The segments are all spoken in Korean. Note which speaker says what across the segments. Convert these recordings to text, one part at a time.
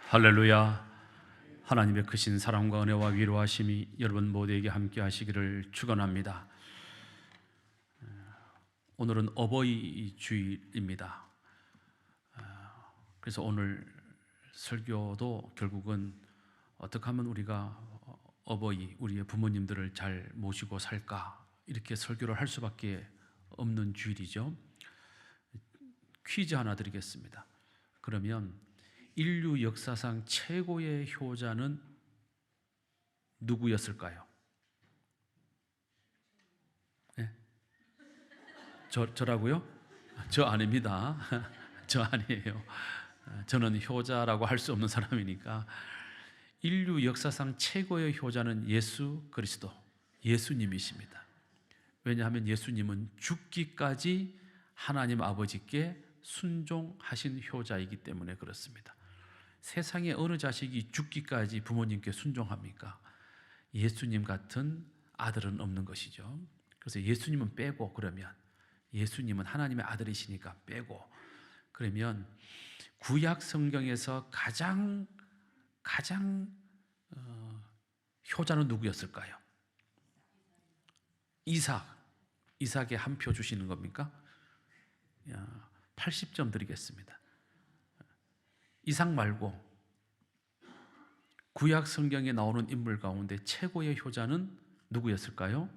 Speaker 1: 할렐루야. 하나님의 크신 사랑과 은혜와 위로하심이 여러분 모두에게 함께 하시기를 축원합니다. 오늘은 어버이 주일입니다. 그래서 오늘 설교도 결국은 어떻게 하면 우리가 어버이, 우리의 부모님들을 잘 모시고 살까, 이렇게 설교를 할 수밖에 없는 주일이죠. 퀴즈 하나 드리겠습니다. 그러면 인류 역사상 최고의 효자는 누구였을까요? 네? 저라고요? 저 아닙니다. 저 아니에요. 저는 효자라고 할 수 없는 사람이니까. 인류 역사상 최고의 효자는 예수 그리스도, 예수님이십니다. 왜냐하면 예수님은 죽기까지 하나님 아버지께 순종하신 효자이기 때문에 그렇습니다. 세상에 어느 자식이 죽기까지 부모님께 순종합니까? 예수님 같은 아들은 없는 것이죠. 그래서 예수님은 빼고, 그러면 예수님은 하나님의 아들이시니까 빼고, 그러면 구약 성경에서 가장 효자는 누구였을까요? 이삭에 한 표 주시는 겁니까? 80점 드리겠습니다. 이삭 말고 구약 성경에 나오는 인물 가운데 최고의 효자는 누구였을까요?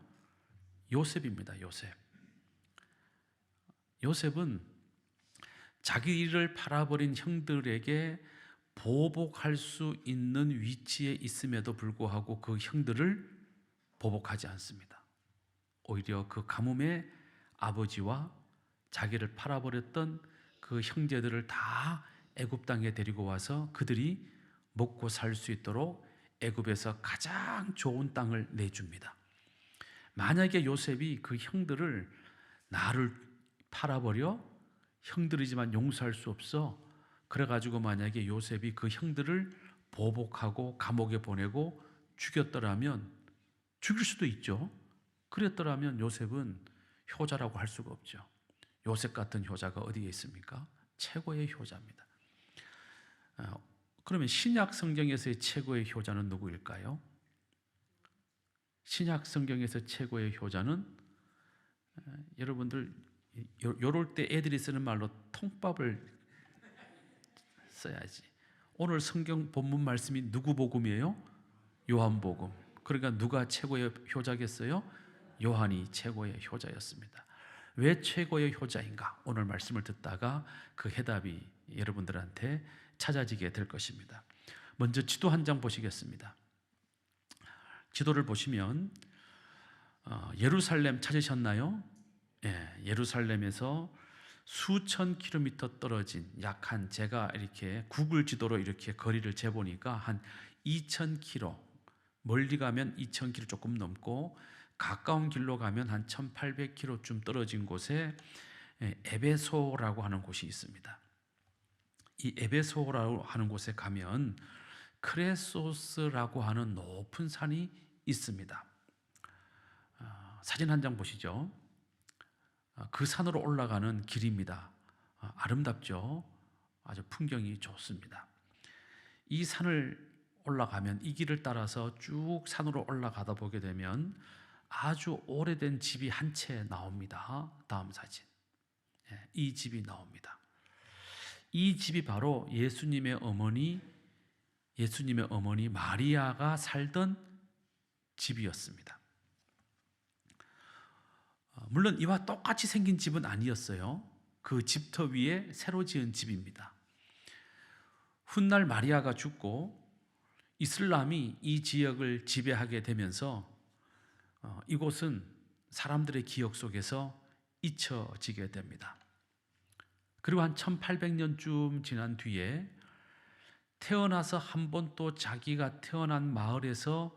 Speaker 1: 요셉입니다. 요셉은 자기를 팔아버린 형들에게 보복할 수 있는 위치에 있음에도 불구하고 그 형들을 보복하지 않습니다. 오히려 그 가뭄에 아버지와 자기를 팔아버렸던 그 형제들을 다 애굽 땅에 데리고 와서 그들이 먹고 살 수 있도록 애굽에서 가장 좋은 땅을 내줍니다. 만약에 요셉이 그 형들을, 나를 팔아버려 형들이지만 용서할 수 없어, 그래가지고 만약에 요셉이 그 형들을 보복하고 감옥에 보내고 죽였더라면, 죽일 수도 있죠. 그랬더라면 요셉은 효자라고 할 수가 없죠. 요셉 같은 효자가 어디에 있습니까? 최고의 효자입니다. 그러면 신약 성경에서의 최고의 효자는 누구일까요? 신약 성경에서 최고의 효자는, 여러분들 요럴 때 애들이 쓰는 말로 통밥을 써야지. 오늘 성경 본문 말씀이 누구 복음이에요? 요한복음. 그러니까 누가 최고의 효자겠어요? 요한이 최고의 효자였습니다. 왜 최고의 효자인가? 오늘 말씀을 듣다가 그 해답이 여러분들한테 찾아지게 될 것입니다. 먼저 지도 한 장 보시겠습니다. 지도를 보시면 예루살렘 찾으셨나요? 예루살렘에서 수천 킬로미터 떨어진, 제가 이렇게 구글 지도로 이렇게 거리를 재보니까 한 2,000km, 멀리 가면 2,000km 조금 넘고 가까운 길로 가면 한 1,800km쯤 떨어진 곳에 에베소라고 하는 곳이 있습니다. 이 에베소라고 하는 곳에 가면 크레소스라고 하는 높은 산이 있습니다. 사진 한 장 보시죠. 그 산으로 올라가는 길입니다. 아름답죠? 아주 풍경이 좋습니다. 이 산을 올라가면, 이 길을 따라서 쭉 산으로 올라가다 보게 되면 아주 오래된 집이 한 채 나옵니다. 다음 사진. 이 집이 나옵니다. 이 집이 바로 예수님의 어머니 마리아가 살던 집이었습니다. 물론 이와 똑같이 생긴 집은 아니었어요. 그 집터 위에 새로 지은 집입니다. 훗날 마리아가 죽고 이슬람이 이 지역을 지배하게 되면서 이곳은 사람들의 기억 속에서 잊혀지게 됩니다. 그리고 한 1800년쯤 지난 뒤에 태어나서 한 번도 자기가 태어난 마을에서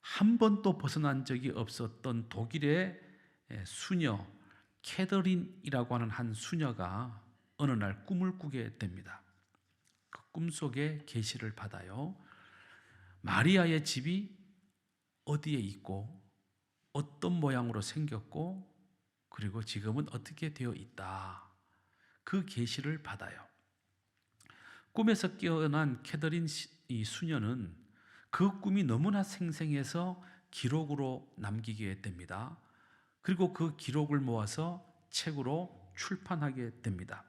Speaker 1: 한 번도 벗어난 적이 없었던 독일의 수녀 캐더린이라고 하는 한 수녀가 어느 날 꿈을 꾸게 됩니다. 그 꿈속에 계시를 받아요. 마리아의 집이 어디에 있고 어떤 모양으로 생겼고 그리고 지금은 어떻게 되어 있다. 그 계시를 받아요. 꿈에서 깨어난 캐더린 이 수녀는 그 꿈이 너무나 생생해서 기록으로 남기게 됩니다. 그리고 그 기록을 모아서 책으로 출판하게 됩니다.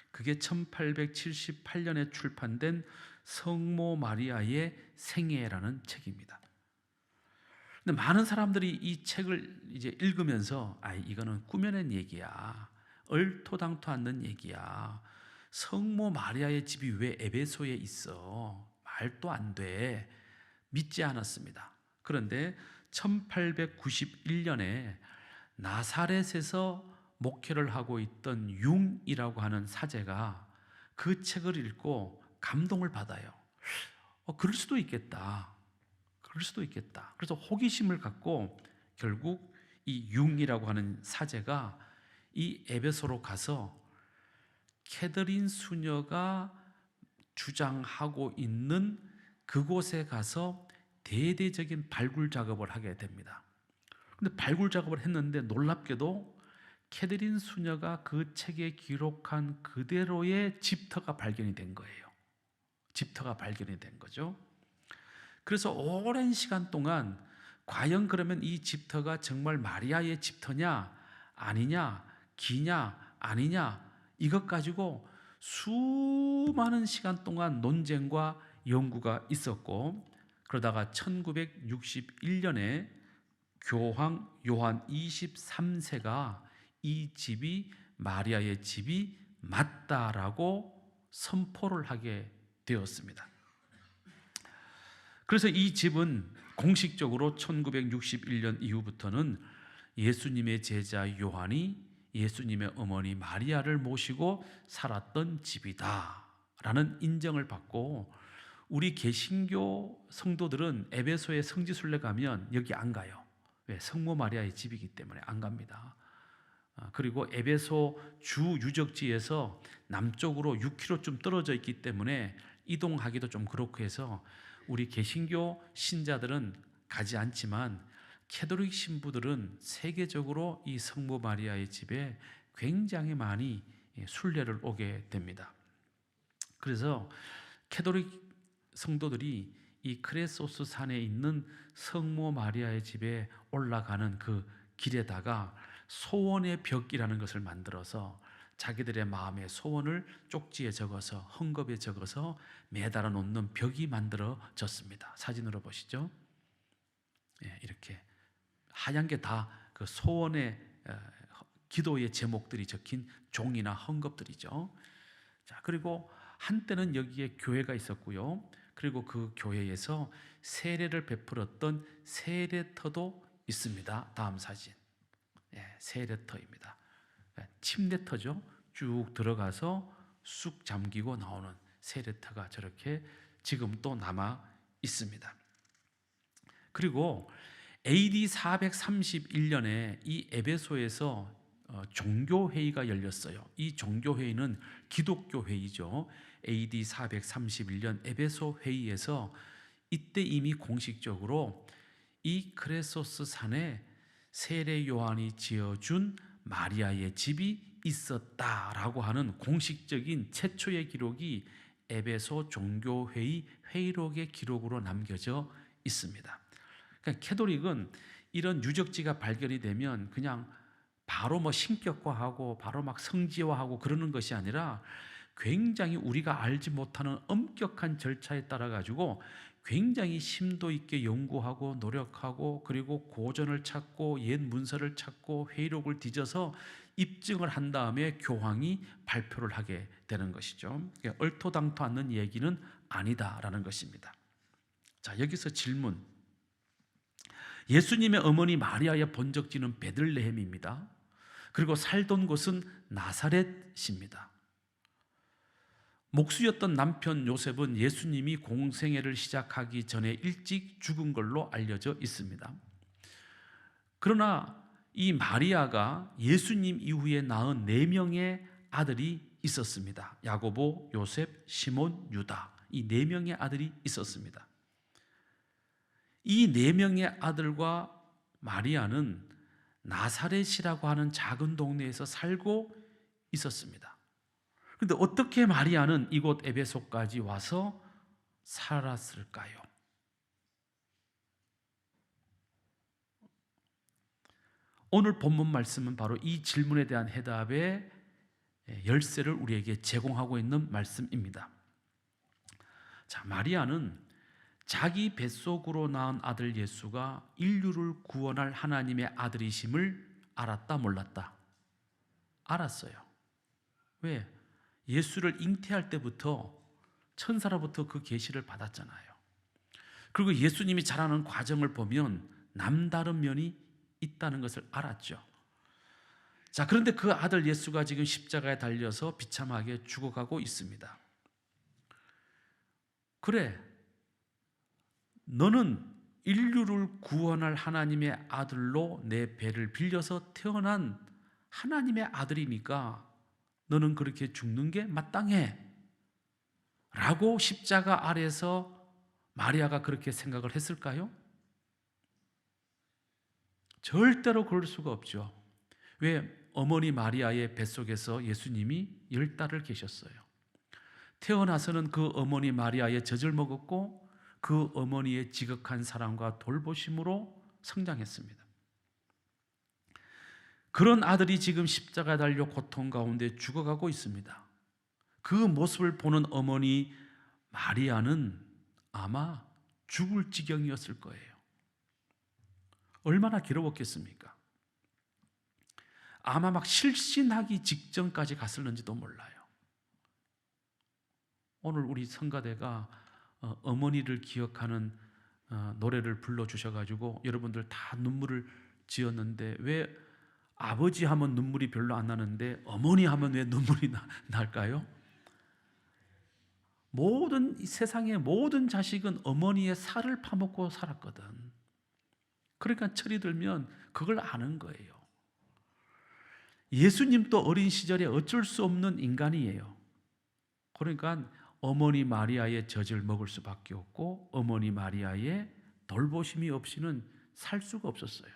Speaker 1: 그게 1878년에 출판된 성모 마리아의 생애라는 책입니다. 근데 많은 사람들이 이 책을 이제 읽으면서 이거는 꾸며낸 얘기야. 얼토당토 않는 얘기야. 성모 마리아의 집이 왜 에베소에 있어? 말도 안 돼. 믿지 않았습니다. 그런데 1891년에 나사렛에서 목회를 하고 있던 융이라고 하는 사제가 그 책을 읽고 감동을 받아요. 그럴 수도 있겠다. 그럴 수도 있겠다. 그래서 호기심을 갖고 결국 이 융이라고 하는 사제가 이 에베소로 가서 캐더린 수녀가 주장하고 있는 그곳에 가서 대대적인 발굴 작업을 하게 됩니다. 근데 발굴 작업을 했는데 놀랍게도 캐더린 수녀가 그 책에 기록한 그대로의 집터가 발견이 된 거예요. 집터가 발견이 된 거죠. 그래서 오랜 시간 동안 과연 그러면 이 집터가 정말 마리아의 집터냐 아니냐, 기냐 아니냐, 이것 가지고 수많은 시간 동안 논쟁과 연구가 있었고, 그러다가 1961년에 교황 요한 23세가 이 집이 마리아의 집이 맞다라고 선포를 하게 되었습니다. 그래서 이 집은 공식적으로 1961년 이후부터는 예수님의 제자 요한이 예수님의 어머니 마리아를 모시고 살았던 집이다 라는 인정을 받고, 우리 개신교 성도들은 에베소의 성지순례 가면 여기 안 가요. 왜? 성모 마리아의 집이기 때문에 안 갑니다. 그리고 에베소 주 유적지에서 남쪽으로 6km쯤 떨어져 있기 때문에 이동하기도 좀 그렇고 해서 우리 개신교 신자들은 가지 않지만 캐톨릭 신부들은 세계적으로 이 성모 마리아의 집에 굉장히 많이 순례를 오게 됩니다. 그래서 캐톨릭 성도들이 이 크레소스 산에 있는 성모 마리아의 집에 올라가는 그 길에다가 소원의 벽이라는 것을 만들어서 자기들의 마음의 소원을 쪽지에 적어서 헝겊에 적어서 매달아 놓는 벽이 만들어졌습니다. 사진으로 보시죠. 이렇게 하얀 게 다 그 소원의 기도의 제목들이 적힌 종이나 헝겊들이죠. 자, 그리고 한때는 여기에 교회가 있었고요. 그리고 그 교회에서 세례를 베풀었던 세례터도 있습니다. 다음 사진. 세례터입니다. 침례터죠. 쭉 들어가서 쑥 잠기고 나오는 세례터가 저렇게 지금 또 남아 있습니다. 그리고 AD 431년에 이 에베소에서 종교회의가 열렸어요. 이 종교회의는 기독교회의죠. AD 431년 에베소 회의에서 이때 이미 공식적으로 이 크레소스 산에 세례 요한이 지어준 마리아의 집이 있었다라고 하는 공식적인 최초의 기록이 에베소 종교회의 회의록의 기록으로 남겨져 있습니다. 그러니까 캐톨릭은 이런 유적지가 발견이 되면 그냥 바로 뭐 신격화하고 바로 막 성지화하고 그러는 것이 아니라 굉장히 우리가 알지 못하는 엄격한 절차에 따라 가지고 굉장히 심도 있게 연구하고 노력하고, 그리고 고전을 찾고 옛 문서를 찾고 회의록을 뒤져서 입증을 한 다음에 교황이 발표를 하게 되는 것이죠. 얼토당토 않는 얘기는 아니다라는 것입니다. 자, 여기서 질문. 예수님의 어머니 마리아의 본적지는 베들레헴입니다. 그리고 살던 곳은 나사렛입니다. 목수였던 남편 요셉은 예수님이 공생애를 시작하기 전에 일찍 죽은 걸로 알려져 있습니다. 그러나 이 마리아가 예수님 이후에 낳은 4명의 아들이 있었습니다. 야고보, 요셉, 시몬, 유다, 이 4명의 아들이 있었습니다. 이 4명의 아들과 마리아는 나사렛이라고 하는 작은 동네에서 살고 있었습니다. 그런데 어떻게 마리아는 이곳 에베소까지 와서 살았을까요? 오늘 본문 말씀은 바로 이 질문에 대한 해답의 열쇠를 우리에게 제공하고 있는 말씀입니다. 자, 마리아는 자기 뱃속으로 낳은 아들 예수가 인류를 구원할 하나님의 아들이심을 알았다, 몰랐다? 알았어요. 왜? 예수를 잉태할 때부터 천사로부터 그 계시를 받았잖아요. 그리고 예수님이 자라는 과정을 보면 남다른 면이 있다는 것을 알았죠. 자, 그런데 그 아들 예수가 지금 십자가에 달려서 비참하게 죽어가고 있습니다. 그래, 너는 인류를 구원할 하나님의 아들로 내 배를 빌려서 태어난 하나님의 아들이니까 너는 그렇게 죽는 게 마땅해 라고 십자가 아래서 마리아가 그렇게 생각을 했을까요? 절대로 그럴 수가 없죠. 왜? 어머니 마리아의 뱃속에서 예수님이 10달을 계셨어요. 태어나서는 그 어머니 마리아의 젖을 먹었고 그 어머니의 지극한 사랑과 돌보심으로 성장했습니다. 그런 아들이 지금 십자가에 달려 고통 가운데 죽어가고 있습니다. 그 모습을 보는 어머니 마리아는 아마 죽을 지경이었을 거예요. 얼마나 괴로웠겠습니까? 아마 막 실신하기 직전까지 갔을는지도 몰라요. 오늘 우리 성가대가 어머니를 기억하는 노래를 불러주셔가지고 여러분들 다 눈물을 지었는데 왜 아버지 하면 눈물이 별로 안 나는데 어머니 하면 왜 눈물이 날까요? 세상의 모든 자식은 어머니의 살을 파먹고 살았거든. 그러니까 철이 들면 그걸 아는 거예요. 예수님도 어린 시절에 어쩔 수 없는 인간이에요. 그러니까 어머니 마리아의 젖을 먹을 수밖에 없고 어머니 마리아의 돌보심이 없이는 살 수가 없었어요.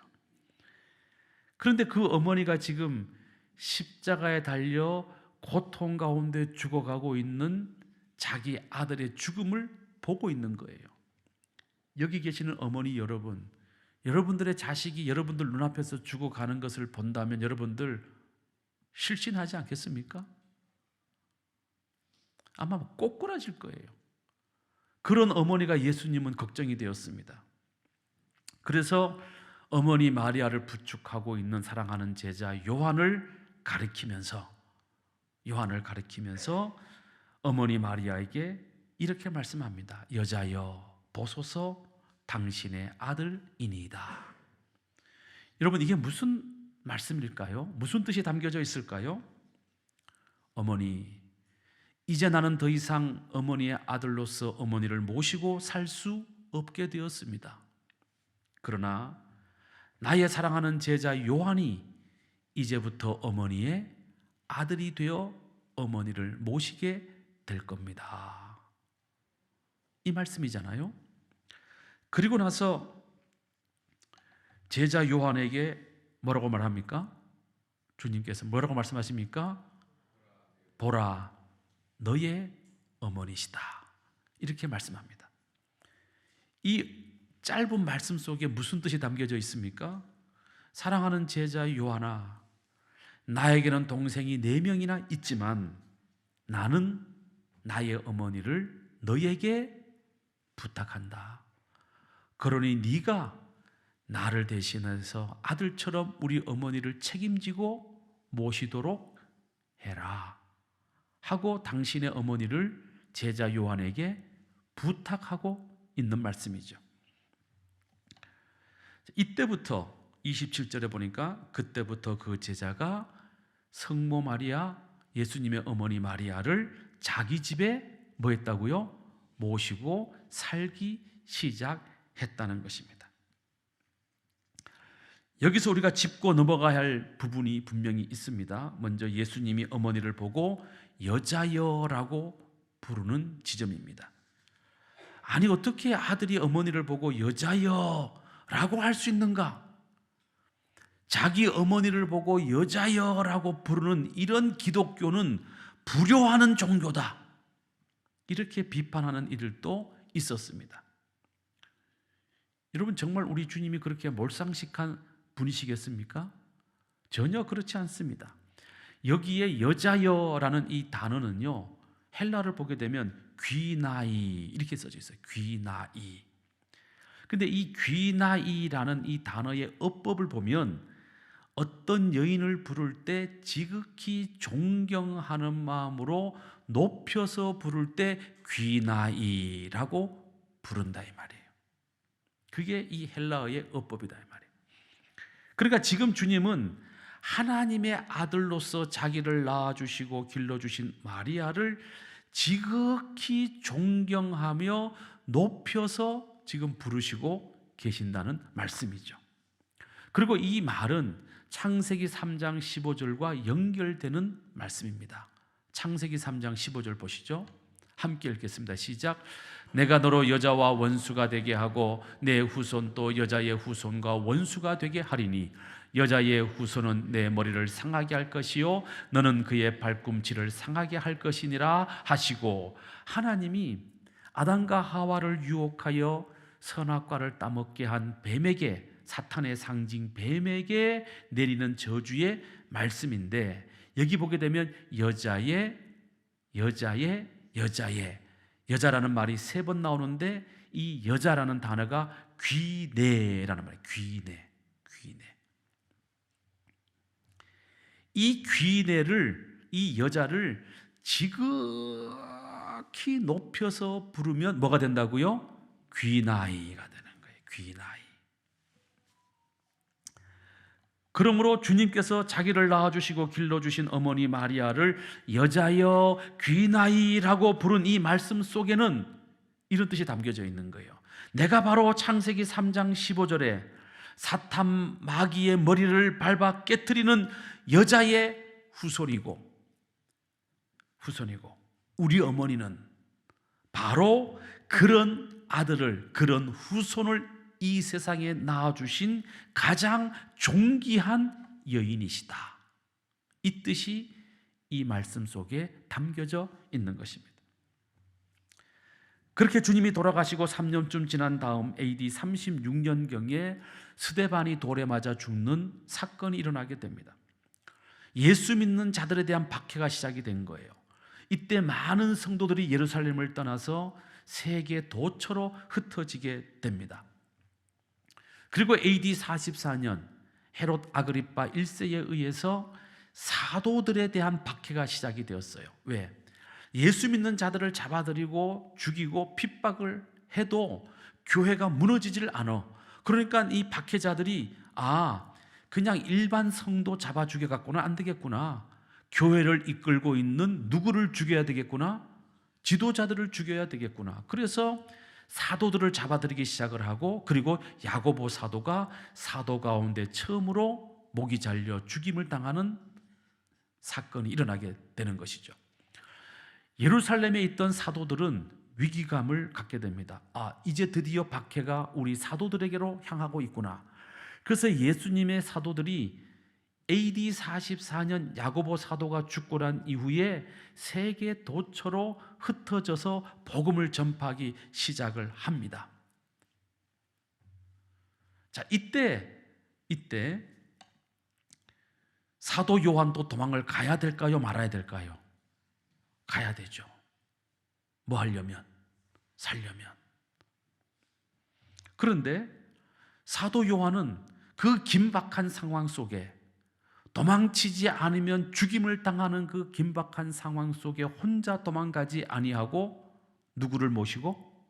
Speaker 1: 그런데 그 어머니가 지금 십자가에 달려 고통 가운데 죽어가고 있는 자기 아들의 죽음을 보고 있는 거예요. 여기 계시는 어머니 여러분, 여러분들의 자식이 여러분들 눈앞에서 죽어가는 것을 본다면 여러분들 실신하지 않겠습니까? 아마 꼬꾸라질 거예요. 그런 어머니가 예수님은 걱정이 되었습니다. 그래서 어머니 마리아를 부축하고 있는 사랑하는 제자 요한을 가리키면서 어머니 마리아에게 이렇게 말씀합니다. 여자여 보소서 당신의 아들이니이다. 여러분 이게 무슨 말씀일까요? 무슨 뜻이 담겨져 있을까요? 어머니, 이제 나는 더 이상 어머니의 아들로서 어머니를 모시고 살 수 없게 되었습니다. 그러나 나의 사랑하는 제자 요한이 이제부터 어머니의 아들이 되어 어머니를 모시게 될 겁니다. 이 말씀이잖아요. 그리고 나서 제자 요한에게 뭐라고 말합니까? 주님께서 뭐라고 말씀하십니까? 보라, 너의 어머니시다. 이렇게 말씀합니다. 이 짧은 말씀 속에 무슨 뜻이 담겨져 있습니까? 사랑하는 제자 요한아, 나에게는 동생이 4명이나 있지만 나는 나의 어머니를 너에게 부탁한다. 그러니 네가 나를 대신해서 아들처럼 우리 어머니를 책임지고 모시도록 해라 하고 당신의 어머니를 제자 요한에게 부탁하고 있는 말씀이죠. 이때부터 27절에 보니까 그때부터 그 제자가 성모 마리아, 예수님의 어머니 마리아를 자기 집에 뭐 했다고요? 모시고 살기 시작했다는 것입니다. 여기서 우리가 짚고 넘어가야 할 부분이 분명히 있습니다. 먼저 예수님이 어머니를 보고 여자여라고 부르는 지점입니다. 아니 어떻게 아들이 어머니를 보고 여자여라고 할 수 있는가? 자기 어머니를 보고 여자여라고 부르는 이런 기독교는 불효하는 종교다, 이렇게 비판하는 이들도 있었습니다. 여러분, 정말 우리 주님이 그렇게 몰상식한 분이시겠습니까? 전혀 그렇지 않습니다. 여기에 여자여라는 이 단어는요, 헬라를 보게 되면 귀나이 이렇게 써져 있어요. 귀나이. 근데 이 귀나이라는 이 단어의 어법을 보면 어떤 여인을 부를 때 지극히 존경하는 마음으로 높여서 부를 때 귀나이라고 부른다 이 말이에요. 그게 이 헬라어의 어법이다 이 말이에요. 그러니까 지금 주님은 하나님의 아들로서 자기를 낳아주시고 길러주신 마리아를 지극히 존경하며 높여서 지금 부르시고 계신다는 말씀이죠. 그리고 이 말은 창세기 3장 15절과 연결되는 말씀입니다. 창세기 3장 15절 보시죠. 함께 읽겠습니다. 시작. 내가 너로 여자와 원수가 되게 하고 내 후손도 여자의 후손과 원수가 되게 하리니 여자의 후손은 내 머리를 상하게 할 것이요 너는 그의 발꿈치를 상하게 할 것이니라 하시고, 하나님이 아담과 하와를 유혹하여 선악과를 따먹게 한 뱀에게, 사탄의 상징 뱀에게 내리는 저주의 말씀인데, 여기 보게 되면 여자의 여자라는 말이 3번 나오는데 이 여자라는 단어가 귀내라는 말이에요. 귀내. 이 귀내를, 이 여자를 지극히 높여서 부르면 뭐가 된다고요? 귀나이가 되는 거예요. 귀나이. 그러므로 주님께서 자기를 낳아주시고 길러주신 어머니 마리아를 여자여 귀나이라고 부른 이 말씀 속에는 이런 뜻이 담겨져 있는 거예요. 내가 바로 창세기 3장 15절에 사탄 마귀의 머리를 밟아 깨트리는 여자의 후손이고 우리 어머니는 바로 그런 아들을, 그런 후손을 이 세상에 낳아주신 가장 존귀한 여인이시다. 이 뜻이 이 말씀 속에 담겨져 있는 것입니다. 그렇게 주님이 돌아가시고 3년쯤 지난 다음 AD 36년경에 스데반이 돌에 맞아 죽는 사건이 일어나게 됩니다. 예수 믿는 자들에 대한 박해가 시작이 된 거예요. 이때 많은 성도들이 예루살렘을 떠나서 세계 도처로 흩어지게 됩니다. 그리고 AD 44년 헤롯 아그리파 1세에 의해서 사도들에 대한 박해가 시작이 되었어요. 왜? 예수 믿는 자들을 잡아들이고 죽이고 핍박을 해도 교회가 무너지질 않아. 그러니까 이 박해자들이 그냥 일반 성도 잡아 죽여갖고는 안 되겠구나. 교회를 이끌고 있는 누구를 죽여야 되겠구나. 지도자들을 죽여야 되겠구나. 그래서 사도들을 잡아들이기 시작을 하고, 그리고 야고보 사도가 사도 가운데 처음으로 목이 잘려 죽임을 당하는 사건이 일어나게 되는 것이죠. 예루살렘에 있던 사도들은 위기감을 갖게 됩니다. 이제 드디어 박해가 우리 사도들에게로 향하고 있구나. 그래서 예수님의 사도들이 AD 44년 야고보 사도가 죽고 난 이후에 세계 도처로 흩어져서 복음을 전파하기 시작을 합니다. 자, 이때 사도 요한도 도망을 가야 될까요? 말아야 될까요? 가야 되죠. 뭐 하려면? 살려면. 그런데 사도 요한은 그 긴박한 상황 속에, 도망치지 않으면 죽임을 당하는 그 긴박한 상황 속에 혼자 도망가지 아니하고 누구를 모시고?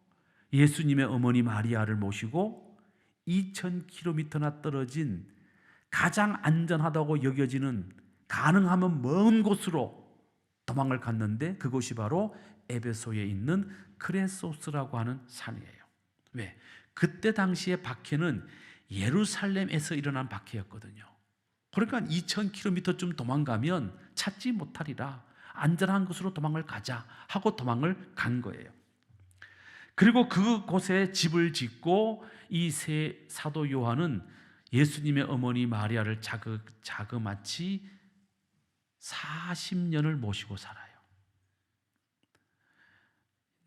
Speaker 1: 예수님의 어머니 마리아를 모시고 2000km나 떨어진 가장 안전하다고 여겨지는, 가능하면 먼 곳으로 도망을 갔는데, 그곳이 바로 에베소에 있는 크레소스라고 하는 산이에요. 왜? 그때 당시의 박해는 예루살렘에서 일어난 박해였거든요. 그러니까 2000km쯤 도망가면 찾지 못하리라, 안전한 곳으로 도망을 가자 하고 도망을 간 거예요. 그리고 그곳에 집을 짓고 이 세 사도 요한은 예수님의 어머니 마리아를 자그마치 40년을 모시고 살아요.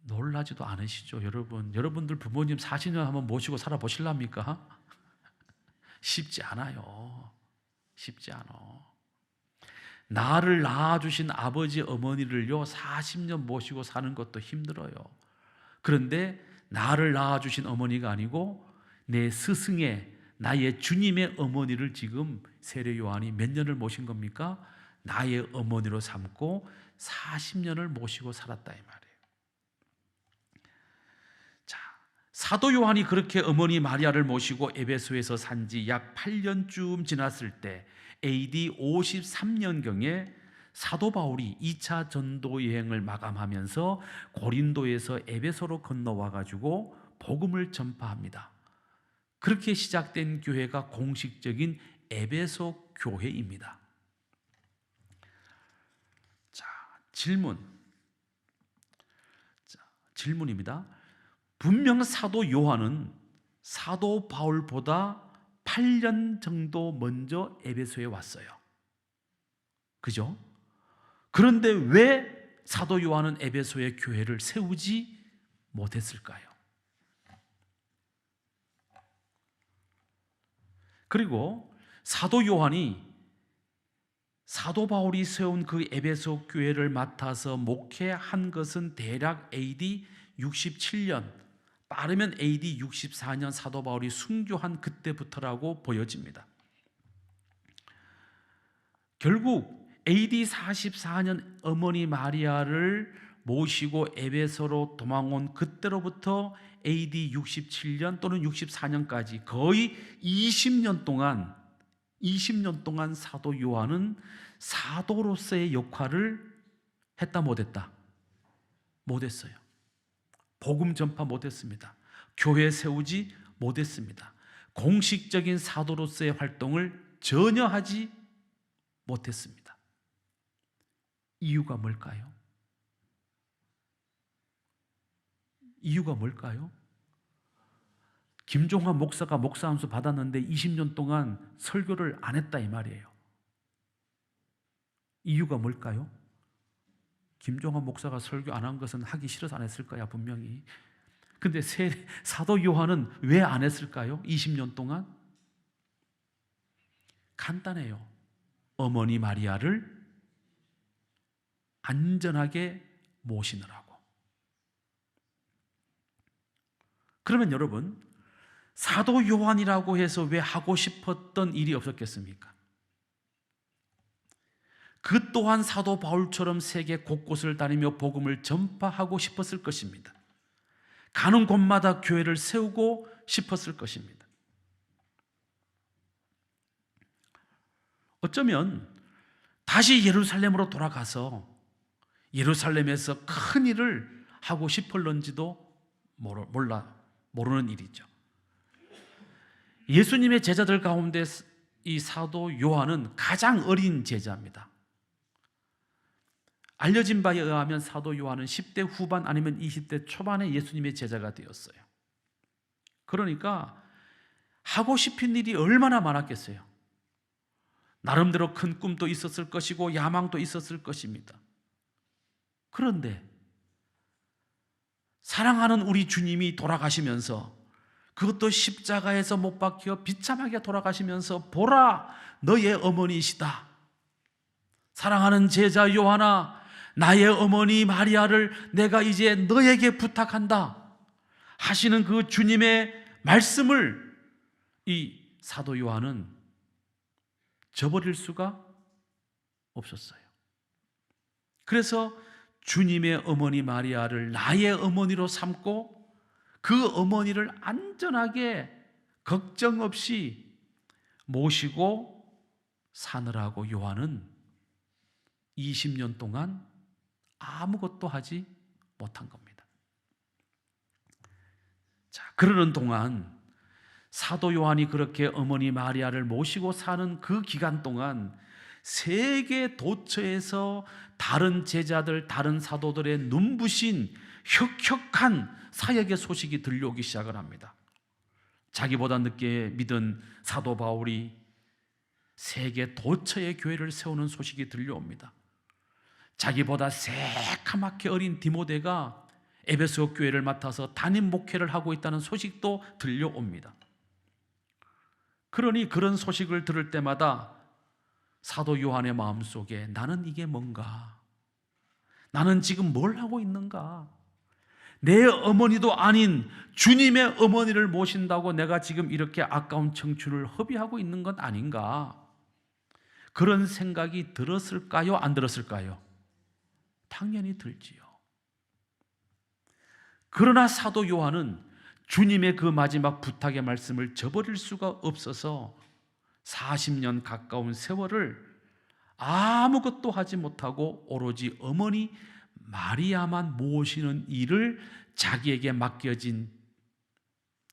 Speaker 1: 놀라지도 않으시죠, 여러분? 여러분들 부모님 40년 한번 모시고 살아보실랍니까? 쉽지 않아요. 쉽지 않아. 나를 낳아주신 아버지 어머니를요 40년 모시고 사는 것도 힘들어요. 그런데 나를 낳아주신 어머니가 아니고 내 스승의, 나의 주님의 어머니를 지금 세례 요한이 몇 년을 모신 겁니까? 나의 어머니로 삼고 40년을 모시고 살았다 이 말이에요. 자, 사도 요한이 그렇게 어머니 마리아를 모시고 에베소에서 산 지 약 8년쯤 지났을 때 AD 53년경에 사도 바울이 2차 전도 여행을 마감하면서 고린도에서 에베소로 건너와 가지고 복음을 전파합니다. 그렇게 시작된 교회가 공식적인 에베소 교회입니다. 자, 질문입니다. 분명 사도 요한은 사도 바울보다 8년 정도 먼저 에베소에 왔어요. 그죠? 그런데 왜 사도 요한은 에베소의 교회를 세우지 못했을까요? 그리고 사도 요한이 사도 바울이 세운 그 에베소 교회를 맡아서 목회한 것은 대략 AD 67년, 빠르면 AD 64년 사도 바울이 순교한 그때부터라고 보여집니다. 결국 AD 44년 어머니 마리아를 모시고 에베소로 도망온 그때로부터 AD 67년 또는 64년까지 거의 20년 동안 사도 요한은 사도로서의 역할을 했다 못했다? 못했어요. 복음 전파 못했습니다. 교회 세우지 못했습니다. 공식적인 사도로서의 활동을 전혀 하지 못했습니다. 이유가 뭘까요? 이유가 뭘까요? 김종환 목사가 목사 안수 받았는데 20년 동안 설교를 안 했다 이 말이에요. 이유가 뭘까요? 김종환 목사가 설교 안 한 것은 하기 싫어서 안 했을 거야 분명히. 근데 사도 요한은 왜 안 했을까요? 20년 동안? 간단해요. 어머니 마리아를 안전하게 모시느라고. 그러면 여러분, 사도 요한이라고 해서 왜 하고 싶었던 일이 없었겠습니까? 그 또한 사도 바울처럼 세계 곳곳을 다니며 복음을 전파하고 싶었을 것입니다. 가는 곳마다 교회를 세우고 싶었을 것입니다. 어쩌면 다시 예루살렘으로 돌아가서 예루살렘에서 큰 일을 하고 싶을런지도 모르는 일이죠. 예수님의 제자들 가운데 이 사도 요한은 가장 어린 제자입니다. 알려진 바에 의하면 사도 요한은 10대 후반 아니면 20대 초반에 예수님의 제자가 되었어요. 그러니까 하고 싶은 일이 얼마나 많았겠어요. 나름대로 큰 꿈도 있었을 것이고 야망도 있었을 것입니다. 그런데 사랑하는 우리 주님이 돌아가시면서, 그것도 십자가에서 못 박혀 비참하게 돌아가시면서 보라 너의 어머니이시다. 사랑하는 제자 요한아, 나의 어머니 마리아를 내가 이제 너에게 부탁한다 하시는 그 주님의 말씀을 이 사도 요한은 저버릴 수가 없었어요. 그래서 주님의 어머니 마리아를 나의 어머니로 삼고 그 어머니를 안전하게 걱정 없이 모시고 사느라고 요한은 20년 동안 아무것도 하지 못한 겁니다. 자, 그러는 동안 사도 요한이 그렇게 어머니 마리아를 모시고 사는 그 기간 동안 세계 도처에서 다른 제자들, 다른 사도들의 눈부신 혁혁한 사역의 소식이 들려오기 시작을 합니다. 자기보다 늦게 믿은 사도 바울이 세계 도처의 교회를 세우는 소식이 들려옵니다. 자기보다 새카맣게 어린 디모데가 에베소 교회를 맡아서 담임 목회를 하고 있다는 소식도 들려옵니다. 그러니 그런 소식을 들을 때마다 사도 요한의 마음속에 나는 이게 뭔가? 나는 지금 뭘 하고 있는가? 내 어머니도 아닌 주님의 어머니를 모신다고 내가 지금 이렇게 아까운 청춘을 허비하고 있는 건 아닌가? 그런 생각이 들었을까요? 안 들었을까요? 당연히 들지요. 그러나 사도 요한은 주님의 그 마지막 부탁의 말씀을 저버릴 수가 없어서 40년 가까운 세월을 아무것도 하지 못하고 오로지 어머니 마리아만 모시는 일을 자기에게 맡겨진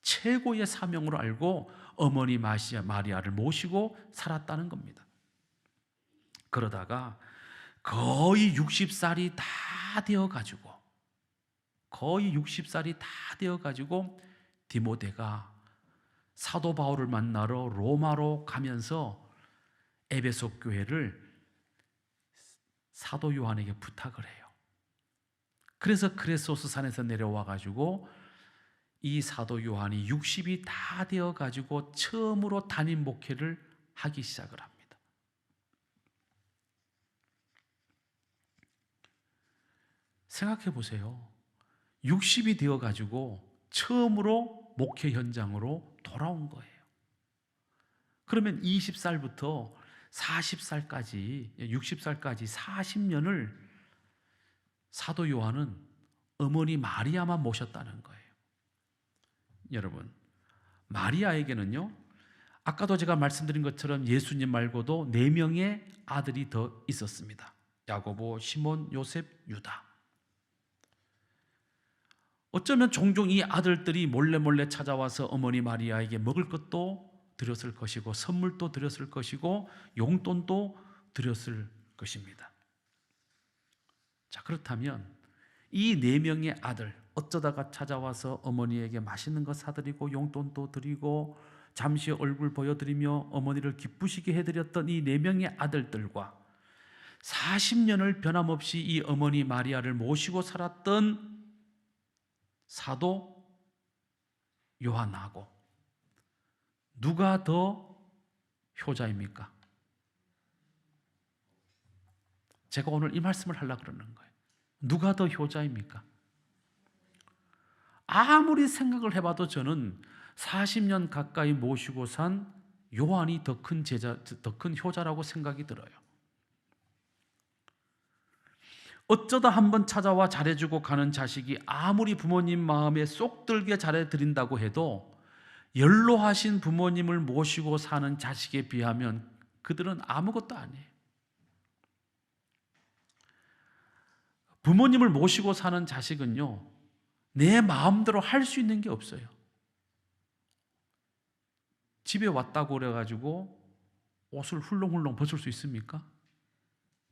Speaker 1: 최고의 사명으로 알고 어머니 마리아를 모시고 살았다는 겁니다. 그러다가 거의 60살이 다 되어가지고 디모데가 사도 바울을 만나러 로마로 가면서 에베소 교회를 사도 요한에게 부탁을 해요. 그래서 크레소스 산에서 내려와 가지고 이 사도 요한이 60이 다 되어 가지고 처음으로 담임 목회를 하기 시작을 합니다. 생각해 보세요. 60이 되어 가지고 처음으로 목회 현장으로 돌아온 거예요. 그러면 20살부터 40살까지 60살까지 40년을 사도 요한은 어머니 마리아만 모셨다는 거예요. 여러분, 마리아에게는요, 아까도 제가 말씀드린 것처럼 예수님 말고도 4명의 아들이 더 있었습니다. 야고보, 시몬, 요셉, 유다. 어쩌면 종종 이 아들들이 몰래 찾아와서 어머니 마리아에게 먹을 것도 드렸을 것이고 선물도 드렸을 것이고 용돈도 드렸을 것입니다. 자, 그렇다면 이 4명의 아들 어쩌다가 찾아와서 어머니에게 맛있는 거 사드리고 용돈도 드리고 잠시 얼굴 보여드리며 어머니를 기쁘시게 해드렸던 이 4명의 아들들과 40년을 변함없이 이 어머니 마리아를 모시고 살았던 사도 요한하고 누가 더 효자입니까? 제가 오늘 이 말씀을 하려고 그러는 거예요. 누가 더 효자입니까? 아무리 생각을 해봐도 저는 40년 가까이 모시고 산 요한이 더 큰 효자라고 생각이 들어요. 어쩌다 한번 찾아와 잘해주고 가는 자식이 아무리 부모님 마음에 쏙 들게 잘해드린다고 해도 연로하신 부모님을 모시고 사는 자식에 비하면 그들은 아무것도 아니에요. 부모님을 모시고 사는 자식은요, 내 마음대로 할 수 있는 게 없어요. 집에 왔다고 그래가지고 옷을 훌렁훌렁 벗을 수 있습니까?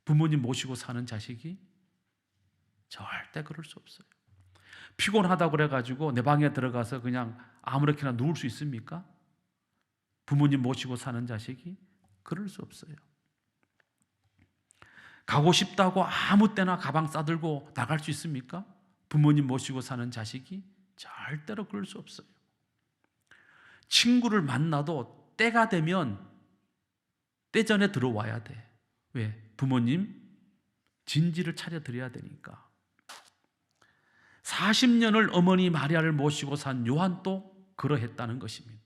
Speaker 1: 부모님 모시고 사는 자식이? 절대 그럴 수 없어요. 피곤하다고 그래가지고 내 방에 들어가서 그냥 아무렇게나 누울 수 있습니까? 부모님 모시고 사는 자식이? 그럴 수 없어요. 가고 싶다고 아무 때나 가방 싸들고 나갈 수 있습니까? 부모님 모시고 사는 자식이? 절대로 그럴 수 없어요. 친구를 만나도 때가 되면 때 전에 들어와야 돼. 왜? 부모님 진지를 차려드려야 되니까. 40년을 어머니 마리아를 모시고 산 요한도 그러했다는 것입니다.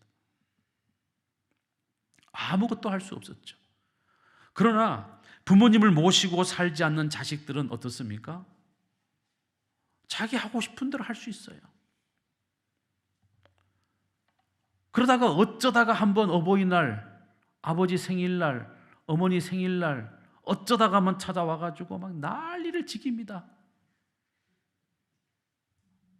Speaker 1: 아무것도 할 수 없었죠. 그러나 부모님을 모시고 살지 않는 자식들은 어떻습니까? 자기 하고 싶은 대로 할 수 있어요. 그러다가 어쩌다가 한번 어버이날, 아버지 생일날, 어머니 생일날 어쩌다가만 찾아와가지고 막 난리를 지깁니다.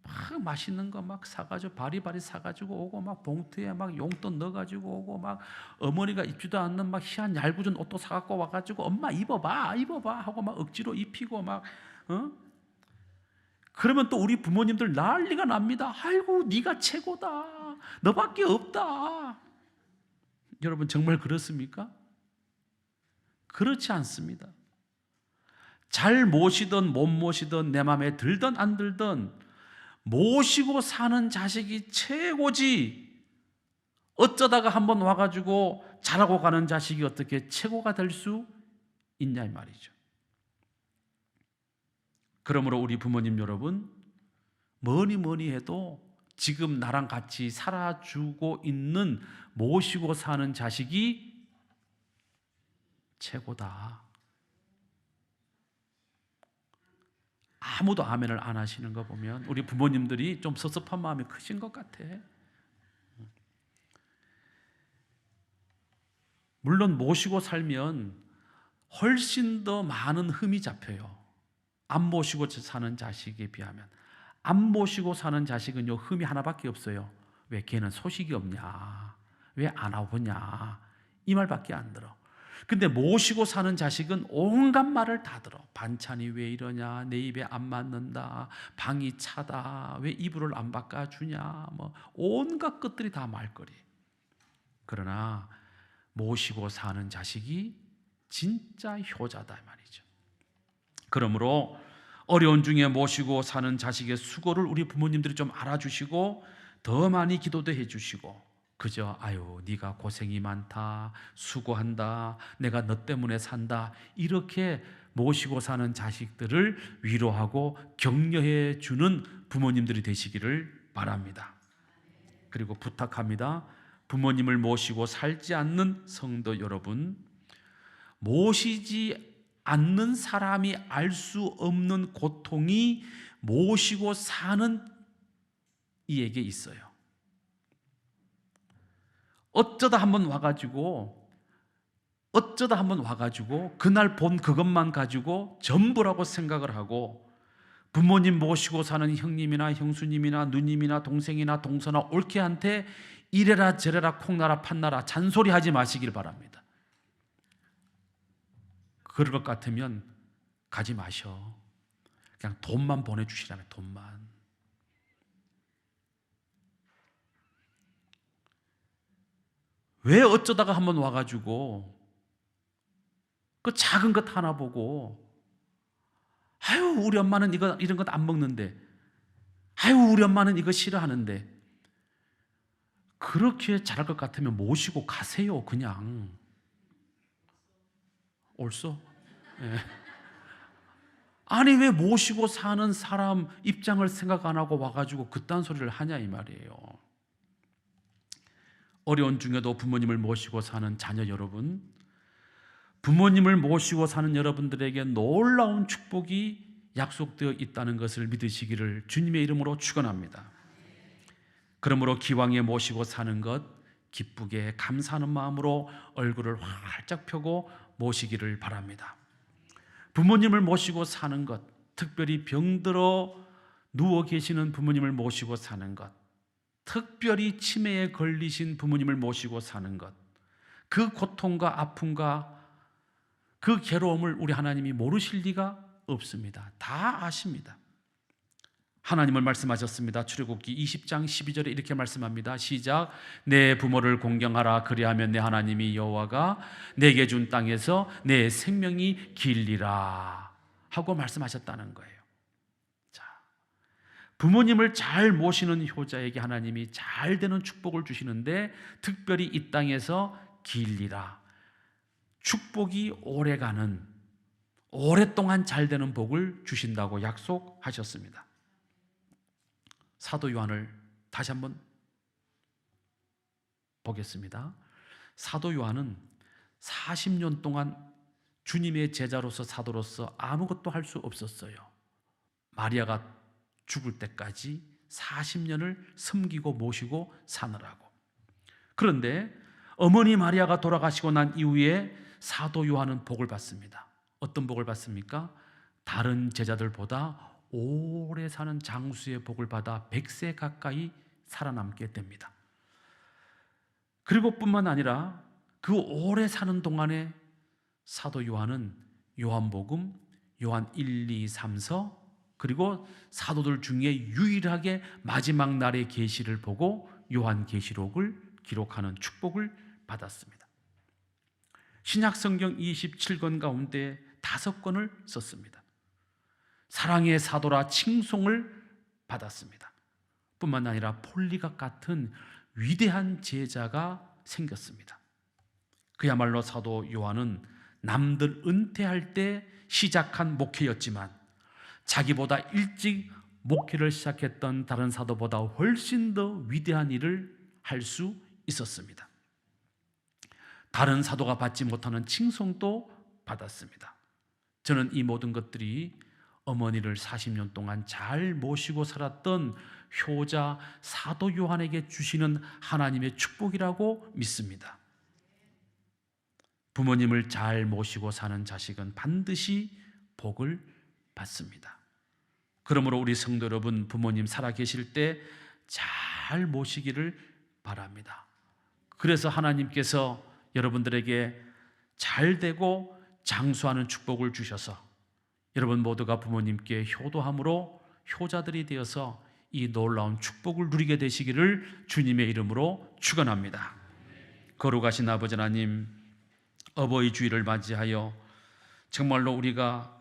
Speaker 1: 막 맛있는 거 막 사가지고 바리바리 사가지고 오고 막 봉투에 막 용돈 넣어가지고 오고 막 어머니가 입지도 않는 막 희한 얄궂은 옷도 사갖고 와가지고 엄마 입어봐 하고 막 억지로 입히고 막 그러면 또 우리 부모님들 난리가 납니다. 아이고 네가 최고다. 너밖에 없다. 여러분 정말 그렇습니까? 그렇지 않습니다. 잘 모시든 못 모시든 내 마음에 들든 안 들든 모시고 사는 자식이 최고지. 어쩌다가 한번 와가지고 자라고 가는 자식이 어떻게 최고가 될 수 있냐 이 말이죠. 그러므로 우리 부모님 여러분, 뭐니 해도 지금 나랑 같이 살아주고 있는 모시고 사는 자식이 최고다. 아무도 아멘을 안 하시는 거 보면 우리 부모님들이 좀 섭섭한 마음이 크신 것 같아. 물론 모시고 살면 훨씬 더 많은 흠이 잡혀요. 안 모시고 사는 자식에 비하면. 안 모시고 사는 자식은요, 흠이 하나밖에 없어요. 왜 걔는 소식이 없냐? 왜 안 와보냐? 이 말밖에 안 들어. 근데 모시고 사는 자식은 온갖 말을 다 들어. 반찬이 왜 이러냐? 내 입에 안 맞는다. 방이 차다. 왜 이불을 안 바꿔주냐? 뭐 온갖 것들이 다 말거리. 그러나 모시고 사는 자식이 진짜 효자다 말이죠. 그러므로 어려운 중에 모시고 사는 자식의 수고를 우리 부모님들이 좀 알아주시고 더 많이 기도도 해주시고, 그저 아유 네가 고생이 많다, 수고한다, 내가 너 때문에 산다, 이렇게 모시고 사는 자식들을 위로하고 격려해 주는 부모님들이 되시기를 바랍니다. 그리고 부탁합니다. 부모님을 모시고 살지 않는 성도 여러분, 모시지 않는 사람이 알 수 없는 고통이 모시고 사는 이에게 있어요. 어쩌다 한번 와가지고 그날 본 그것만 가지고 전부라고 생각을 하고, 부모님 모시고 사는 형님이나 형수님이나 누님이나 동생이나 동서나 올케한테 이래라 저래라 콩나라 팥나라 잔소리하지 마시길 바랍니다. 그럴 것 같으면 가지 마셔. 그냥 돈만 보내주시라면 돈만. 왜 어쩌다가 한번 와가지고 그 작은 것 하나 보고 아유 우리 엄마는 이런 것 안 먹는데, 아유 우리 엄마는 이거 싫어하는데, 그렇게 잘할 것 같으면 모시고 가세요. 그냥 옳소? 예. 아니 왜 모시고 사는 사람 입장을 생각 안 하고 와가지고 그딴 소리를 하냐 이 말이에요. 어려운 중에도 부모님을 모시고 사는 자녀 여러분, 부모님을 모시고 사는 여러분들에게 놀라운 축복이 약속되어 있다는 것을 믿으시기를 주님의 이름으로 축원합니다. 그러므로 기왕에 모시고 사는 것 기쁘게 감사하는 마음으로 얼굴을 활짝 펴고 모시기를 바랍니다. 부모님을 모시고 사는 것, 특별히 병들어 누워 계시는 부모님을 모시고 사는 것, 특별히 치매에 걸리신 부모님을 모시고 사는 것, 그 고통과 아픔과 그 괴로움을 우리 하나님이 모르실 리가 없습니다. 다 아십니다. 하나님은 말씀하셨습니다. 출애굽기 20장 12절에 이렇게 말씀합니다. 시작. 내 부모를 공경하라. 그리하면 내 하나님이 여호와가 내게 준 땅에서 내 생명이 길리라 하고 말씀하셨다는 거예요. 자, 부모님을 잘 모시는 효자에게 하나님이 잘 되는 축복을 주시는데, 특별히 이 땅에서 길리라, 축복이 오래가는, 오랫동안 잘 되는 복을 주신다고 약속하셨습니다. 사도 요한을 다시 한번 보겠습니다. 사도 요한은 40년 동안 주님의 제자로서 사도로서 아무것도 할 수 없었어요. 마리아가 죽을 때까지 40년을 섬기고 모시고 사느라고. 그런데 어머니 마리아가 돌아가시고 난 이후에 사도 요한은 복을 받습니다. 어떤 복을 받습니까? 다른 제자들보다 오래 사는 장수의 복을 받아 100세 가까이 살아남게 됩니다. 그리고 뿐만 아니라 그 오래 사는 동안에 사도 요한은 요한복음, 요한 1, 2, 3서, 그리고 사도들 중에 유일하게 마지막 날의 계시를 보고 요한계시록을 기록하는 축복을 받았습니다. 신약 성경 27권 가운데 5권을 썼습니다. 사랑의 사도라 칭송을 받았습니다. 뿐만 아니라 폴리갑 같은 위대한 제자가 생겼습니다. 그야말로 사도 요한은 남들 은퇴할 때 시작한 목회였지만 자기보다 일찍 목회를 시작했던 다른 사도보다 훨씬 더 위대한 일을 할 수 있었습니다. 다른 사도가 받지 못하는 칭송도 받았습니다. 저는 이 모든 것들이 어머니를 40년 동안 잘 모시고 살았던 효자 사도 요한에게 주시는 하나님의 축복이라고 믿습니다. 부모님을 잘 모시고 사는 자식은 반드시 복을 받습니다. 그러므로 우리 성도 여러분, 부모님 살아계실 때 잘 모시기를 바랍니다. 그래서 하나님께서 여러분들에게 잘 되고 장수하는 축복을 주셔서 여러분 모두가 부모님께 효도함으로 효자들이 되어서 이 놀라운 축복을 누리게 되시기를 주님의 이름으로 축원합니다. 거룩하신 아버지 하나님, 어버이 주일을 맞이하여 정말로 우리가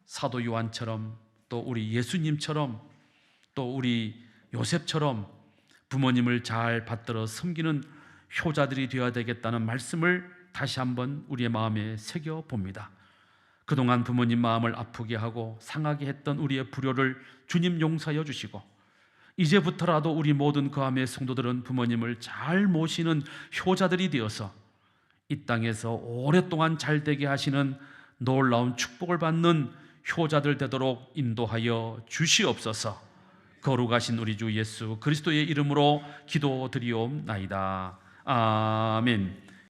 Speaker 1: 사도 요한처럼 또 우리 예수님처럼 또 우리 요셉처럼 부모님을 잘 받들어 섬기는 효자들이 되어야 되겠다는 말씀을 다시 한번 우리의 마음에 새겨봅니다. 그동안 부모님 마음을 아프게 하고 상하게 했던 우리의 불효를 주님 용서하여 주시고 이제부터라도 우리 모든 거함의 성도들은 부모님을 잘 모시는 효자들이 되어서 이 땅에서 오랫동안 잘되게 하시는 놀라운 축복을 받는 효자들 되도록 인도하여 주시옵소서. 거룩하신 우리 주 예수 그리스도의 이름으로 기도드리옵나이다. 아멘.